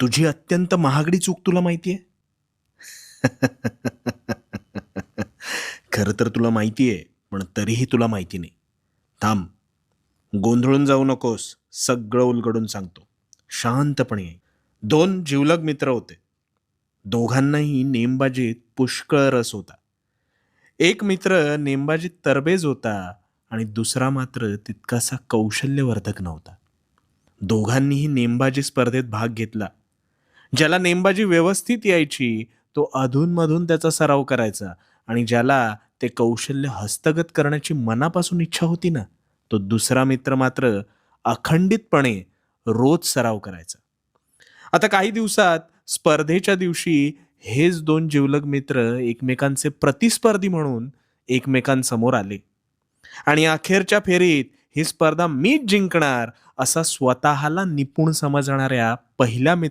तुझी अत्यंत महागडी चूक तुला माहितीये? खरं तर तुला माहितीये, पण तरीही तुला माहिती नाही. थांब, गोंधळून जाऊ नकोस. सगळं उलगडून सांगतो. शांतपणे ऐक. 2 जिवलग मित्र होते. दोघांनाही नेमबाजीत पुष्कळ रस होता. एक मित्र नेमबाजीत तरबेज होता आणि दुसरा मात्र तितकासा कौशल्यवर्धक नव्हता. दोघांनीही नेमबाजी स्पर्धेत भाग घेतला. ज्याला नेमबाजी व्यवस्थित यायची तो अधूनमधून त्याचा सराव करायचा आणि ज्याला ते कौशल्य हस्तगत करण्याची मनापासून इच्छा होती ना, तो दुसरा मित्र मात्र अखंडितपणे रोज सराव करायचा. आता काही दिवसात स्पर्धेच्या दिवशी हेच 2 जिवलग मित्र एकमेकांचे प्रतिस्पर्धी म्हणून एकमेकांसमोर आले आणि अखेरच्या फेरीत ही स्पर्धा मीच जिंकणार असा स्वतःला निपुण समजणाऱ्या पहिल्या